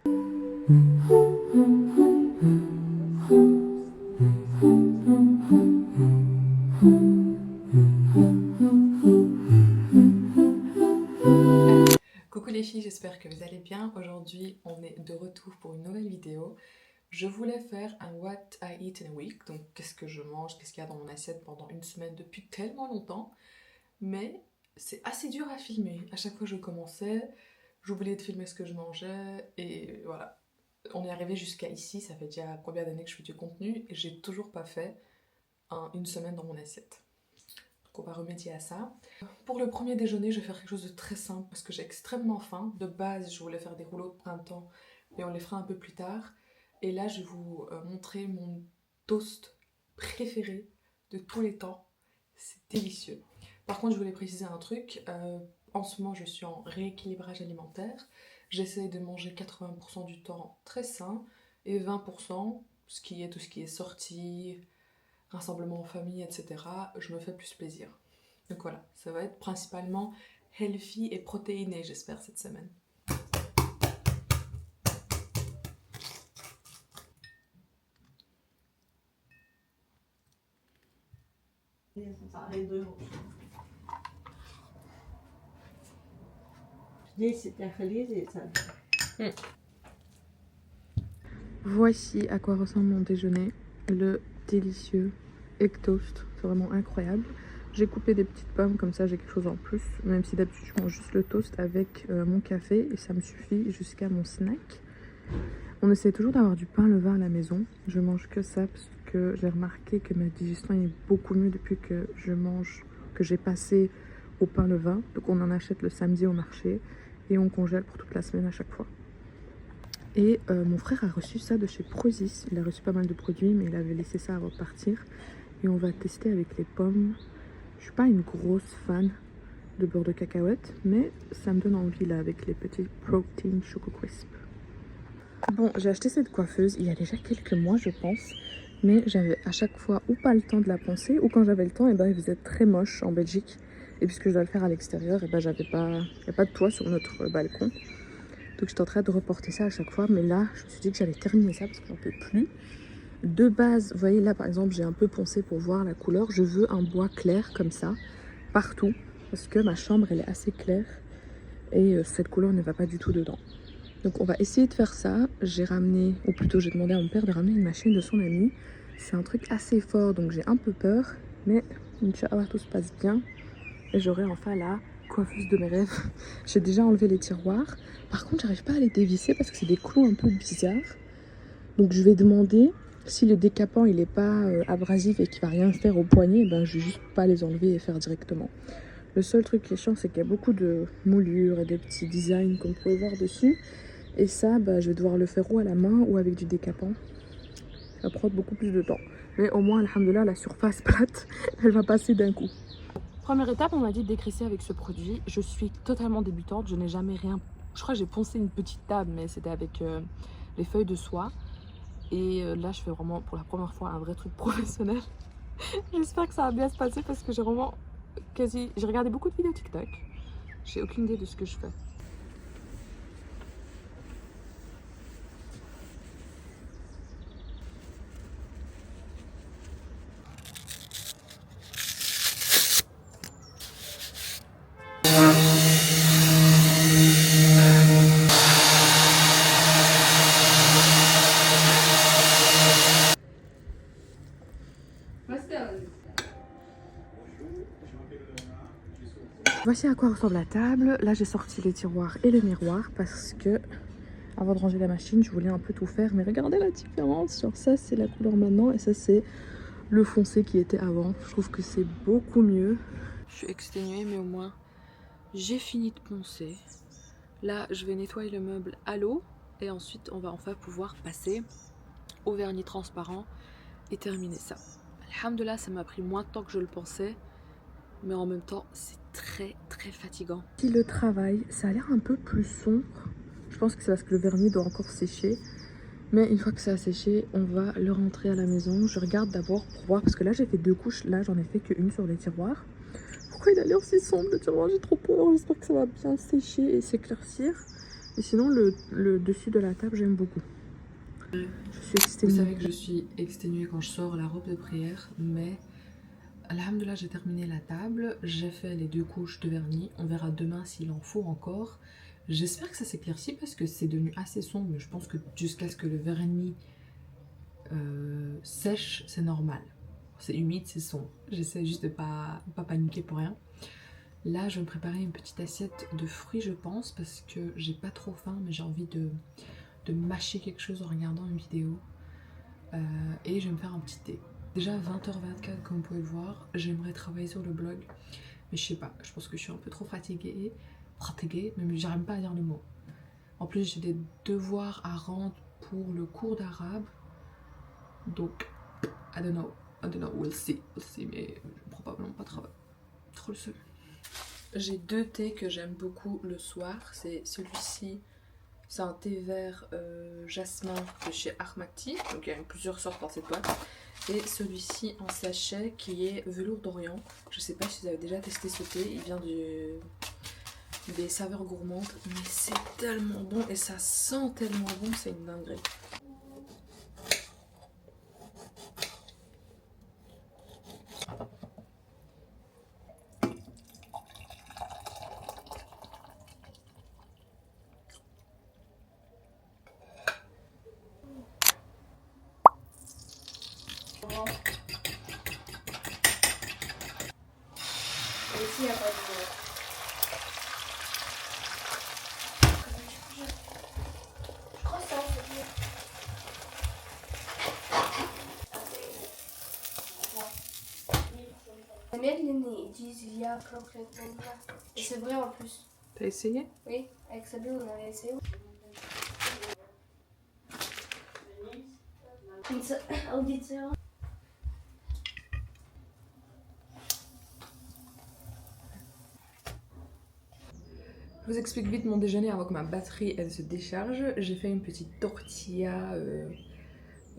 Coucou les filles, j'espère que vous allez bien. Aujourd'hui, on est de retour pour une nouvelle vidéo. Je voulais faire un What I Eat in a Week, donc qu'est-ce que je mange, qu'est-ce qu'il y a dans mon assiette pendant une semaine depuis tellement longtemps. Mais c'est assez dur à filmer. À chaque fois que je commençais, j'oubliais de filmer ce que je mangeais et voilà. On est arrivé jusqu'à ici, ça fait déjà combien d'années que je fais du contenu et j'ai toujours pas fait une semaine dans mon assiette. Donc on va remédier à ça. Pour le premier déjeuner, je vais faire quelque chose de très simple parce que j'ai extrêmement faim. De base, je voulais faire des rouleaux de printemps, mais on les fera un peu plus tard. Et là, je vais vous montrer mon toast préféré de tous les temps. C'est délicieux. Par contre, je voulais préciser un truc. En ce moment, je suis en rééquilibrage alimentaire. J'essaie de manger 80% du temps très sain et 20%, tout ce qui est sorti, rassemblement en famille, etc., je me fais plus plaisir. Donc voilà, ça va être principalement healthy et protéiné, j'espère, cette semaine. Voici à quoi ressemble mon déjeuner, le délicieux egg toast, c'est vraiment incroyable. J'ai coupé des petites pommes, comme ça j'ai quelque chose en plus, même si d'habitude je mange juste le toast avec mon café et ça me suffit jusqu'à mon snack. On essaie toujours d'avoir du pain levain à la maison, je mange que ça parce que j'ai remarqué que ma digestion est beaucoup mieux depuis que j'ai passé au pain levain. Donc on en achète le samedi au marché et on congèle pour toute la semaine à chaque fois. Et mon frère a reçu ça de chez Prozis. Il a reçu pas mal de produits, mais il avait laissé ça avant de partir. Et on va tester avec les pommes. Je suis pas une grosse fan de beurre de cacahuète, mais ça me donne envie là avec les petits protein choco crisp. Bon, j'ai acheté cette coiffeuse il y a déjà quelques mois, je pense. Mais j'avais à chaque fois ou pas le temps de la poncer, ou quand j'avais le temps, et ben, il faisait très moche en Belgique. Et puisque je dois le faire à l'extérieur, et ben, il n'y a pas de toit sur notre balcon. Donc j'étais en train de reporter ça à chaque fois, mais là je me suis dit que j'allais terminer ça parce que j'en peux plus. De base, vous voyez là par exemple j'ai un peu poncé pour voir la couleur. Je veux un bois clair comme ça, partout, parce que ma chambre elle est assez claire et cette couleur ne va pas du tout dedans. Donc on va essayer de faire ça. J'ai ramené, ou plutôt j'ai demandé à mon père de ramener une machine de son ami. C'est un truc assez fort donc j'ai un peu peur, mais Inch'Allah tout se passe bien et j'aurai enfin la coiffeuse de mes rêves. J'ai déjà enlevé les tiroirs. Par contre, j'arrive pas à les dévisser parce que c'est des clous un peu bizarres. Donc je vais demander si le décapant il est pas abrasif et qu'il va rien faire au poignet, ben je vais juste pas les enlever et faire directement. Le seul truc qui est chiant, c'est qu'il y a beaucoup de moulures et des petits designs qu'on peut voir dessus. Et ça, je vais devoir le faire ou à la main ou avec du décapant. Ça va prendre beaucoup plus de temps. Mais au moins, alhamdoulilah, la surface plate, elle va passer d'un coup. Première étape, on m'a dit de dégraisser avec ce produit. Je suis totalement débutante, je n'ai jamais rien... Je crois que j'ai poncé une petite table, mais c'était avec les feuilles de soie. Et là, je fais vraiment pour la première fois un vrai truc professionnel. J'espère que ça va bien se passer parce que j'ai vraiment quasi... J'ai regardé beaucoup de vidéos TikTok. J'ai aucune idée de ce que je fais. Voici à quoi ressemble la table. Là, j'ai sorti les tiroirs et le miroir parce que, avant de ranger la machine, je voulais un peu tout faire. Mais regardez la différence. Genre ça, c'est la couleur maintenant et ça, c'est le foncé qui était avant. Je trouve que c'est beaucoup mieux. Je suis exténuée, mais au moins, j'ai fini de poncer. Là, je vais nettoyer le meuble à l'eau et ensuite, on va enfin pouvoir passer au vernis transparent et terminer ça. Alhamdoulilah, ça m'a pris moins de temps que je le pensais. Mais en même temps, c'est très fatigant. Si le travail, ça a l'air un peu plus sombre. Je pense que c'est parce que le vernis doit encore sécher. Mais une fois que ça a séché, on va le rentrer à la maison. Je regarde d'abord pour voir, parce que là j'ai fait 2 couches. Là j'en ai fait qu'une sur les tiroirs. Pourquoi il a l'air si sombre le tiroir? J'ai trop peur. J'espère que ça va bien sécher et s'éclaircir. Et sinon, le dessus de la table, j'aime beaucoup. Je suis exténuée. Vous savez que je suis exténuée quand je sors la robe de prière, mais alhamdoulilah, j'ai terminé la table, j'ai fait les 2 couches de vernis, on verra demain s'il en faut encore. J'espère que ça s'éclaircit parce que c'est devenu assez sombre, mais je pense que jusqu'à ce que le vernis sèche, c'est normal. C'est humide, c'est sombre. J'essaie juste de pas paniquer pour rien. Là, je vais me préparer une petite assiette de fruits, je pense, parce que j'ai pas trop faim, mais j'ai envie de mâcher quelque chose en regardant une vidéo. Et je vais me faire un petit thé. Déjà 20h24, comme vous pouvez le voir, j'aimerais travailler sur le blog, mais je sais pas, je pense que je suis un peu trop fatiguée, mais j'arrive pas à dire le mot. En plus, j'ai des devoirs à rendre pour le cours d'arabe, donc I don't know, we'll see, mais je vais probablement pas travailler. Trop le seul. J'ai 2 thés que j'aime beaucoup le soir, c'est celui-ci. C'est un thé vert jasmin de chez Ahmad-Tea, donc il y a plusieurs sortes dans cette boîte. Et celui-ci en sachet qui est velours d'Orient. Je sais pas si vous avez déjà testé ce thé, il vient des saveurs gourmandes, mais c'est tellement bon et ça sent tellement bon, c'est une dinguerie. Ici, il n'y a pas de... Je crois que ça, c'est bien. Les mecs, ils disent il y a complètement là. Et c'est vrai en plus. T'as essayé? Oui, avec Sabine, on avait essayé. Auditeur. Je vous explique vite mon déjeuner avant que ma batterie elle se décharge. J'ai fait une petite tortilla,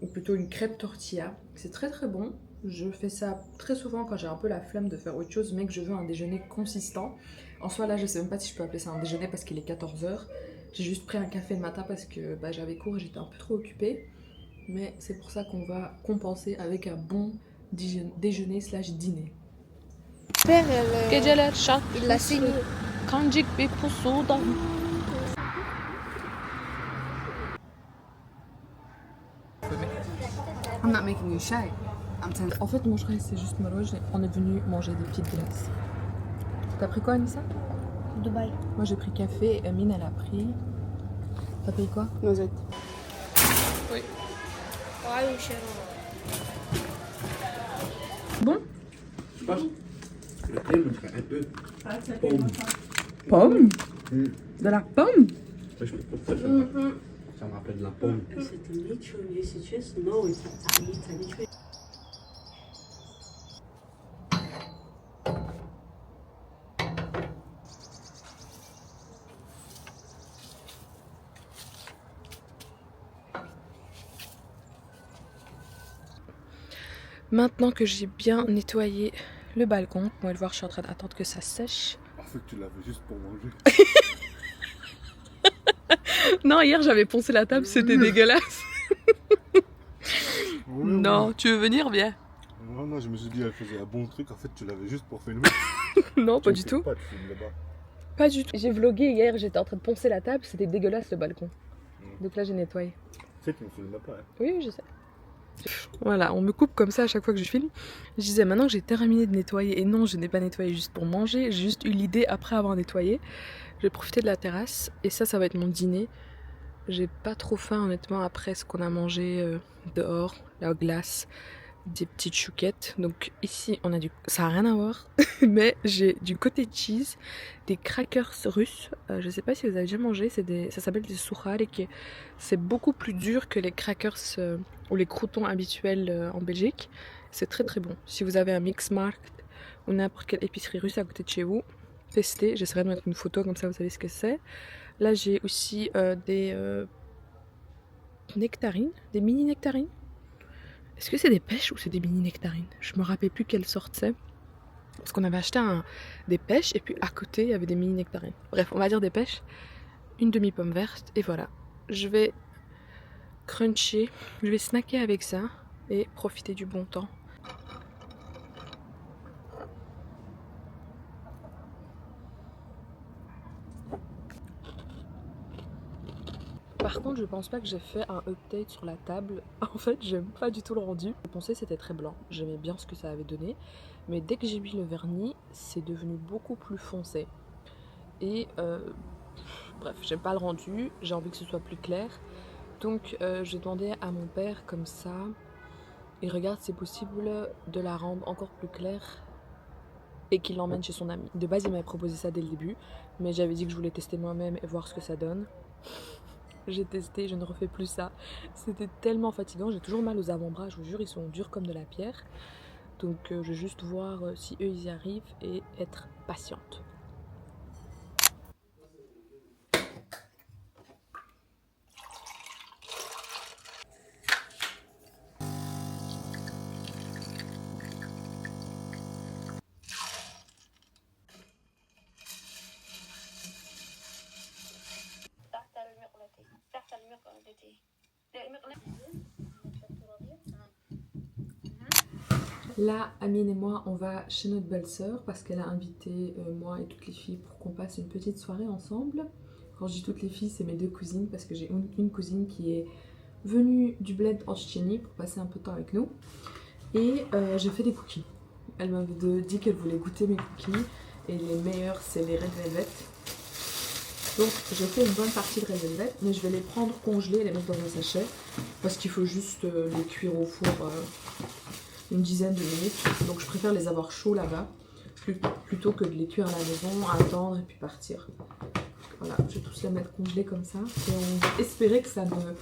ou plutôt une crêpe tortilla. C'est très très bon. Je fais ça très souvent quand j'ai un peu la flemme de faire autre chose, mais que je veux un déjeuner consistant. En soi là je sais même pas si je peux appeler ça un déjeuner parce qu'il est 14h. J'ai juste pris un café le matin parce que j'avais cours et j'étais un peu trop occupée. Mais c'est pour ça qu'on va compenser avec un bon déjeuner slash dîner. Père, Il l'a saigné. I'm not making you shy. En fait, mon frère, c'est juste Maroge. On est venu manger des petites glaces. T'as pris quoi, Anissa? Dubaï. Moi, j'ai pris café et Amine, elle a pris. T'as pris quoi? Noisette. Oui. Ouais, cher. Bon? Je pense que le crème serait un peu pomme. Pomme? De la pomme? Ça, je trouve ça, ça me rappelle de la pomme. It's literally, it's just no, it's literally. Maintenant que j'ai bien nettoyé le balcon, vous pouvez le voir, je suis en train d'attendre que ça sèche. En fait, tu l'avais juste pour manger. Non, hier j'avais poncé la table, c'était dégueulasse. Non, tu veux venir, viens. Non, je me suis dit, elle faisait un bon truc. En fait, tu l'avais juste pour filmer. Non, pas du tout. Pas, tu filmes là-bas. Pas du tout. J'ai vlogué hier, j'étais en train de poncer la table, c'était dégueulasse le balcon. Donc là j'ai nettoyé. Tu sais, tu ne filmes pas. Hein. Oui, je sais. Voilà, on me coupe comme ça à chaque fois que je filme. Je disais maintenant que j'ai terminé de nettoyer, et non, je n'ai pas nettoyé juste pour manger, j'ai juste eu l'idée après avoir nettoyé. Je vais profiter de la terrasse et ça va être mon dîner. J'ai pas trop faim honnêtement après ce qu'on a mangé dehors, la glace, des petites chouquettes. Donc ici on a ça a rien à voir, mais j'ai du cottage cheese, des crackers russes. Je sais pas si vous avez déjà mangé, ça s'appelle des sucharek. C'est beaucoup plus dur que les crackers ou les croûtons habituels en Belgique. C'est très très bon. Si vous avez un Mixmarkt ou n'importe quelle épicerie russe à côté de chez vous, testez. J'essaierai de mettre une photo comme ça vous savez ce que c'est. Là j'ai aussi des nectarines, des mini nectarines. Est-ce que c'est des pêches ou c'est des mini nectarines? Je me rappelle plus quelle sorte c'est. Parce qu'on avait acheté des pêches et puis à côté il y avait des mini nectarines. Bref, on va dire des pêches. une demi-pomme verte et voilà. Je vais cruncher, je vais snacker avec ça et profiter du bon temps. Par contre, je pense pas que j'ai fait un update sur la table. En fait, j'aime pas du tout le rendu. Je pensais que c'était très blanc. J'aimais bien ce que ça avait donné. Mais dès que j'ai mis le vernis, c'est devenu beaucoup plus foncé. Et bref, j'aime pas le rendu. J'ai envie que ce soit plus clair. Donc, j'ai demandé à mon père comme ça. Il regarde si c'est possible de la rendre encore plus claire et qu'il l'emmène chez son ami. De base, il m'avait proposé ça dès le début. Mais j'avais dit que je voulais tester moi-même et voir ce que ça donne. J'ai testé, je ne refais plus ça. C'était tellement fatigant, j'ai toujours mal aux avant-bras, je vous jure, ils sont durs comme de la pierre. Donc je vais juste voir si eux ils y arrivent et être patiente. Là, Amine et moi, on va chez notre belle-sœur parce qu'elle a invité moi et toutes les filles pour qu'on passe une petite soirée ensemble. Quand je dis toutes les filles, c'est mes deux cousines parce que j'ai une cousine qui est venue du bled en Tchétchénie pour passer un peu de temps avec nous. Et j'ai fait des cookies. Elle m'avait dit qu'elle voulait goûter mes cookies et les meilleurs, c'est les Red Velvet. Donc j'ai fait une bonne partie de Red Velvet, mais je vais les prendre congelés et les mettre dans un sachet parce qu'il faut juste les cuire au four une dizaine de minutes. Donc je préfère les avoir chauds là-bas plutôt que de les cuire à la maison, attendre et puis partir. Voilà, je vais tous les mettre congelés comme ça et on va espérer que ça ne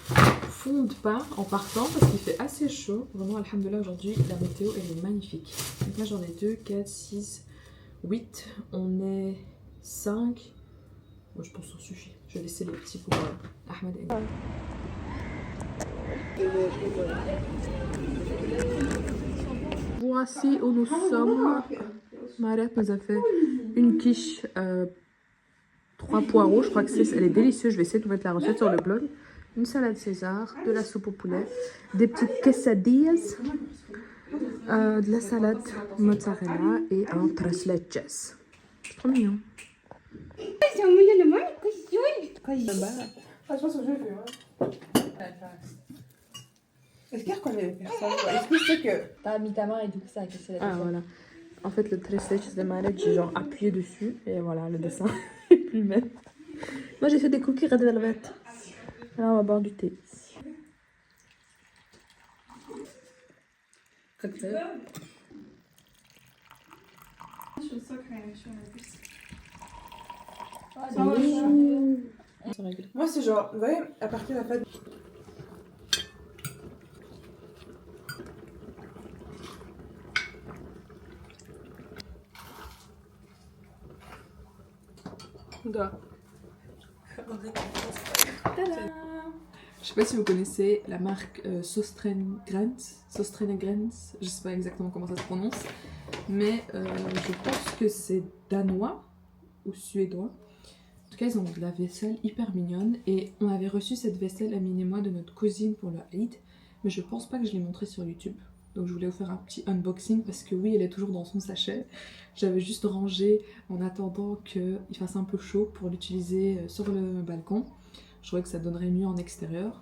fonde pas en partant parce qu'il fait assez chaud. Vraiment, alhamdoulilah, aujourd'hui la météo elle est magnifique. Donc là j'en ai 2, 4, 6, 8, on est 5. Bon, je pense que ça suffit. Je vais laisser les petits pour Ahmed et nous. Voici où nous sommes. Marette nous a fait une quiche 3 poireaux, je crois que elle est délicieuse. Je vais essayer de vous mettre la recette sur le blog. Une salade César, de la soupe au poulet, des petites quesadillas, de la salade mozzarella et un tres leches. C'est trop mignon. Est-ce qu'il reconnaît personne? Est-ce que c'est que T'as mis ta main et du coup ça a cassé la Ah personne. voilà. En fait le tres leches de Marette, j'ai genre appuyé dessus et voilà le dessin est plus le même. Moi j'ai fait des cookies Red Velvet. Là on va boire du thé. Cocktail. moi c'est genre, vous voyez, à partir de la fête. Je sais pas si vous connaissez la marque Søstrene Grens, je sais pas exactement comment ça se prononce, mais je pense que c'est danois ou suédois. En tout cas, ils ont de la vaisselle hyper mignonne et on avait reçu cette vaisselle, Amine et moi, de notre cousine pour le Eid, mais je pense pas que je l'ai montré sur YouTube. Donc je voulais vous faire un petit unboxing parce que oui, elle est toujours dans son sachet. J'avais juste rangé en attendant qu'il fasse un peu chaud pour l'utiliser sur le balcon. Je trouvais que ça donnerait mieux en extérieur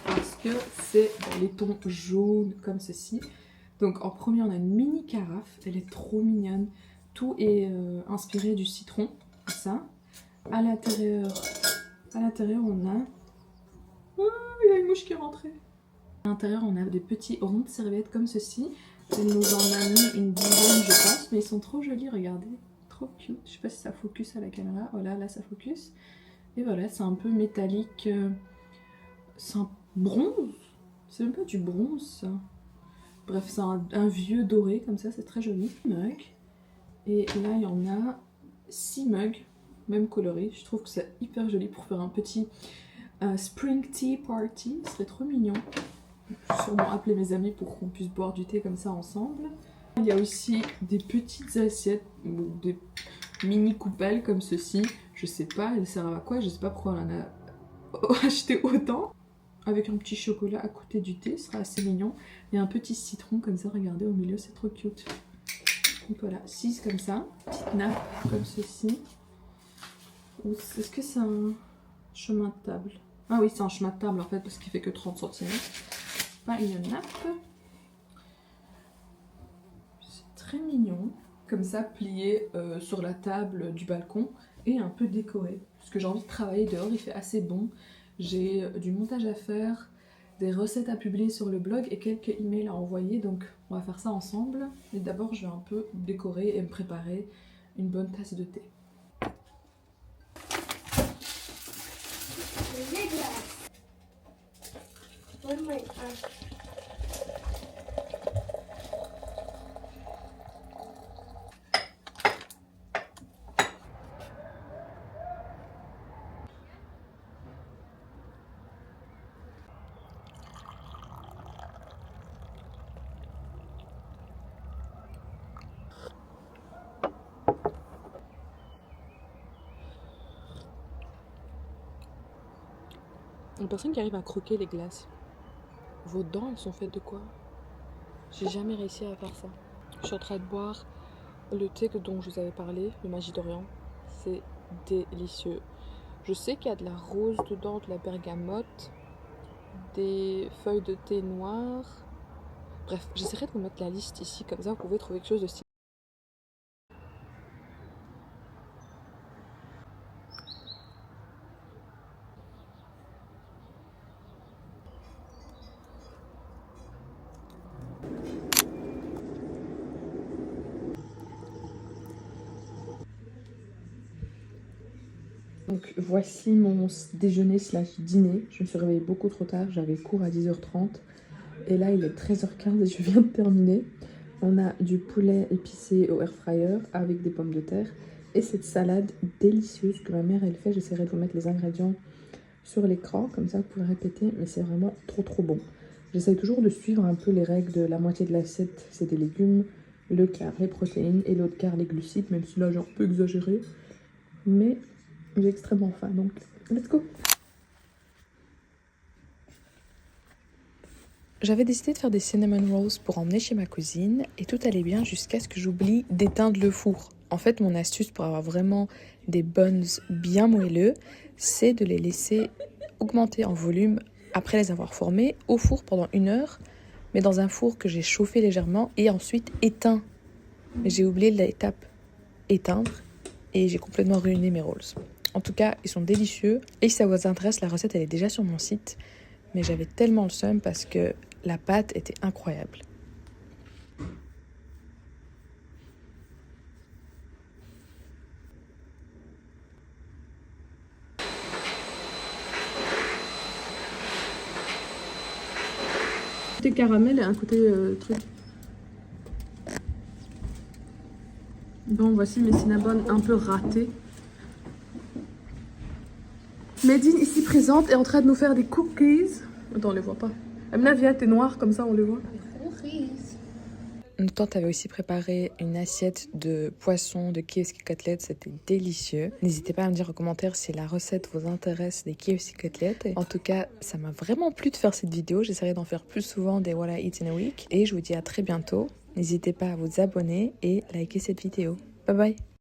parce que c'est les tons jaunes comme ceci. Donc en premier, on a une mini carafe, elle est trop mignonne. Tout est inspiré du citron, comme ça. À l'intérieur, on a... Oh, il y a une mouche qui est rentrée. À l'intérieur, on a des petits ronds de serviettes comme ceci. Elle nous en a mis une dizaine, je pense, mais ils sont trop jolis, regardez. Trop cute. Je sais pas si ça focus à la caméra. Voilà, là ça focus. Et voilà, c'est un peu métallique. C'est un bronze. C'est même pas du bronze, ça. Bref, c'est un vieux doré, comme ça, c'est très joli. Mug. Et là, il y en a 6 mugs, même colorés. Je trouve que c'est hyper joli pour faire un petit spring tea party. Ce serait trop mignon. Je vais sûrement appeler mes amis pour qu'on puisse boire du thé comme ça ensemble. Il y a aussi des petites assiettes ou des mini coupelles comme ceci. Je sais pas, elle sert à quoi, je sais pas pourquoi on en a acheté autant. Avec un petit chocolat à côté du thé, ce sera assez mignon. Et un petit citron comme ça, regardez au milieu, c'est trop cute. Donc voilà, 6 comme ça. Petite nappe comme ceci. Est-ce que c'est un chemin de table? Ah oui, c'est un chemin de table en fait, parce qu'il fait que 30 cm. Pas une nappe. C'est très mignon. Comme ça, plié sur la table du balcon et un peu décoré. Parce que j'ai envie de travailler dehors, il fait assez bon. J'ai du montage à faire, des recettes à publier sur le blog et quelques emails à envoyer. Donc on va faire ça ensemble. Mais d'abord, je vais un peu décorer et me préparer une bonne tasse de thé. Les glaces. Donne-moi un. Une personne qui arrive à croquer les glaces. Vos dents, elles sont faites de quoi? J'ai jamais réussi à faire ça. Je suis en train de boire le thé dont je vous avais parlé, le Magie d'Orient. C'est délicieux. Je sais qu'il y a de la rose dedans, de la bergamote, des feuilles de thé noires. Bref, j'essaierai de vous mettre la liste ici, comme ça vous pouvez trouver quelque chose de stylé. Donc voici mon déjeuner slash dîner. Je me suis réveillée beaucoup trop tard, j'avais cours à 10h30. Et là il est 13h15 et je viens de terminer. On a du poulet épicé au air fryer avec des pommes de terre. Et cette salade délicieuse que ma mère elle fait. J'essaierai de vous mettre les ingrédients sur l'écran, comme ça vous pouvez répéter. Mais c'est vraiment trop bon. J'essaye toujours de suivre un peu les règles de la moitié de l'assiette. C'est des légumes, le quart les protéines et l'autre quart les glucides. Même si là j'ai un peu exagéré. Mais j'ai extrêmement faim, donc let's go! J'avais décidé de faire des cinnamon rolls pour emmener chez ma cousine et tout allait bien jusqu'à ce que j'oublie d'éteindre le four. En fait, mon astuce pour avoir vraiment des buns bien moelleux, c'est de les laisser augmenter en volume après les avoir formés au four pendant 1 heure, mais dans un four que j'ai chauffé légèrement et ensuite éteint. Mais j'ai oublié l'étape éteindre et j'ai complètement ruiné mes rolls. En tout cas, ils sont délicieux. Et si ça vous intéresse, la recette, elle est déjà sur mon site. Mais j'avais tellement le seum parce que la pâte était incroyable. Un côté caramel et un côté truc. Bon, voici mes cinnamons un peu ratés. Medine, ici présente, est en train de nous faire des cookies. Attends, on les voit pas. Amina, viens, t'es noire, comme ça on les voit. Notre tante avait aussi préparé une assiette de poisson, de KFC côtelettes, c'était délicieux. N'hésitez pas à me dire en commentaire si la recette vous intéresse des KFC côtelettes. En tout cas, ça m'a vraiment plu de faire cette vidéo. J'essaierai d'en faire plus souvent des What I Eat in a Week. Et je vous dis à très bientôt. N'hésitez pas à vous abonner et liker cette vidéo. Bye bye!